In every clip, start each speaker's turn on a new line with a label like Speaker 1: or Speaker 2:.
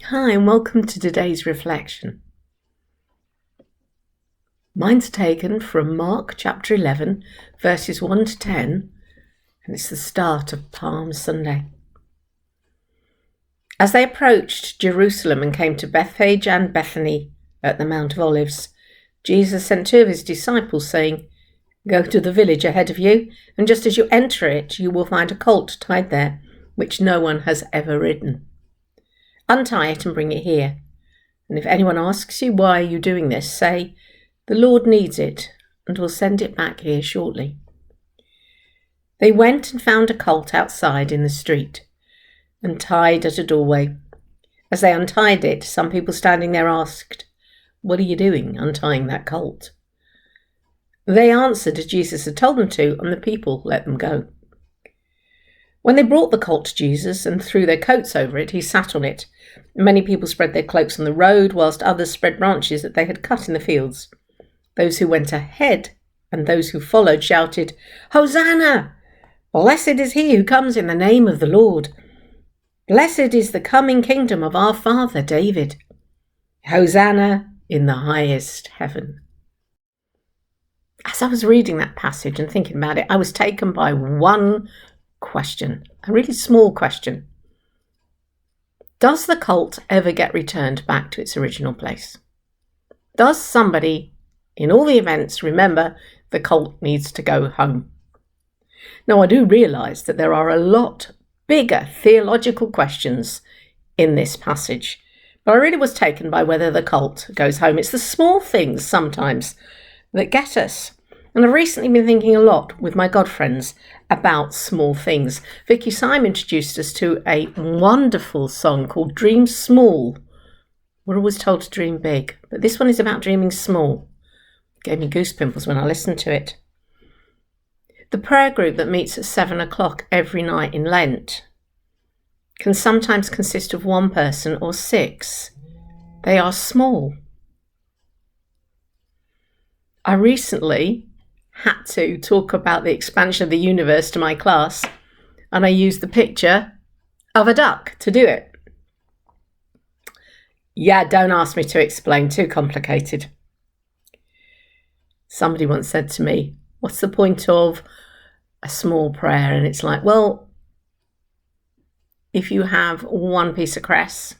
Speaker 1: Hi, and welcome to today's reflection. Mine's taken from Mark chapter 11, verses 1 to 10, and it's the start of Palm Sunday. As they approached Jerusalem and came to Bethphage and Bethany at the Mount of Olives, Jesus sent two of his disciples, saying, "Go to the village ahead of you, and just as you enter it, you will find a colt tied there, which no one has ever ridden. Untie it and bring it here. And if anyone asks you, 'Why are you doing this?' say, 'The Lord needs it, and will send it back here shortly.'" They went and found a colt outside in the street and tied at a doorway. As they untied it, some people standing there asked, "What are you doing, untying that colt?" They answered as Jesus had told them to, and the people let them go. When they brought the colt to Jesus and threw their coats over it, he sat on it. Many people spread their cloaks on the road, whilst others spread branches that they had cut in the fields. Those who went ahead and those who followed shouted, "Hosanna! Blessed is he who comes in the name of the Lord. Blessed is the coming kingdom of our father David. Hosanna in the highest heaven." As I was reading that passage and thinking about it, I was taken by one question, a really small question. Does the colt ever get returned back to its original place? Does somebody in all the events remember the colt needs to go home? Now, I do realise that there are a lot bigger theological questions in this passage, but I really was taken by whether the colt goes home. It's the small things sometimes that get us. And I've recently been thinking a lot with my God friends about small things. Vicky Syme introduced us to a wonderful song called Dream Small. We're always told to dream big, but this one is about dreaming small. It gave me goose pimples when I listened to it. The prayer group that meets at 7 o'clock every night in Lent can sometimes consist of one person or 6. They are small. I recently had to talk about the expansion of the universe to my class, and I used the picture of a duck to do it. Yeah, don't ask me to explain, too complicated. Somebody once said to me, "What's the point of a small prayer?" And it's like, well, if you have one piece of cress,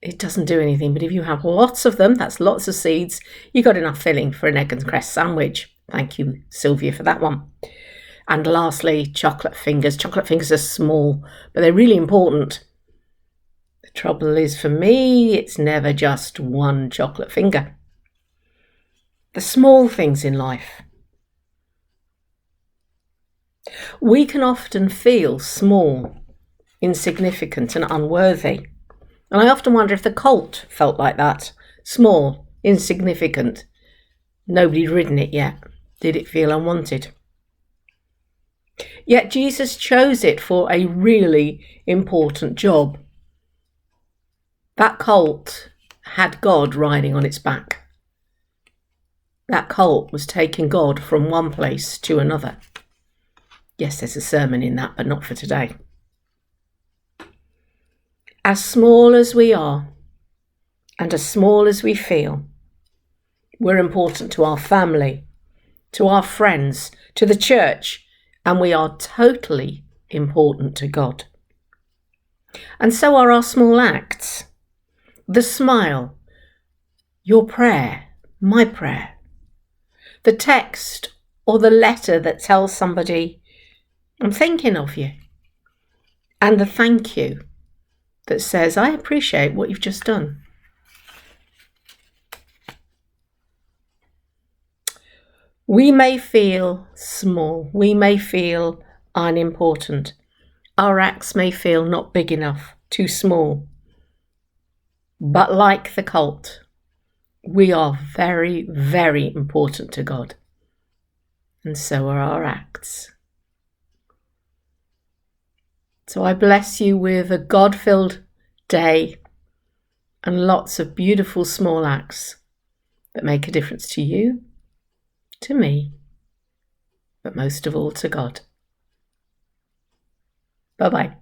Speaker 1: it doesn't do anything. But if you have lots of them, that's lots of seeds, you got enough filling for an egg and cress sandwich. Thank you, Sylvia, for that one. And lastly, chocolate fingers. Chocolate fingers are small, but they're really important. The trouble is, for me, it's never just one chocolate finger. The small things in life. We can often feel small, insignificant, and unworthy. And I often wonder if the colt felt like that. Small, insignificant. Nobody'd ridden it yet. Did it feel unwanted? Yet Jesus chose it for a really important job. That colt had God riding on its back. That colt was taking God from one place to another. Yes, there's a sermon in that, but not for today. As small as we are, and as small as we feel, we're important to our family, to our friends, to the church, and we are totally important to God. And so are our small acts. The smile, your prayer, my prayer. The text or the letter that tells somebody, "I'm thinking of you." And the thank you that says, "I appreciate what you've just done." We may feel small. We may feel unimportant. Our acts may feel not big enough, too small. But like the colt, we are very, very important to God. And so are our acts. So I bless you with a God-filled day and lots of beautiful small acts that make a difference to you, to me, but most of all to God. Bye-bye.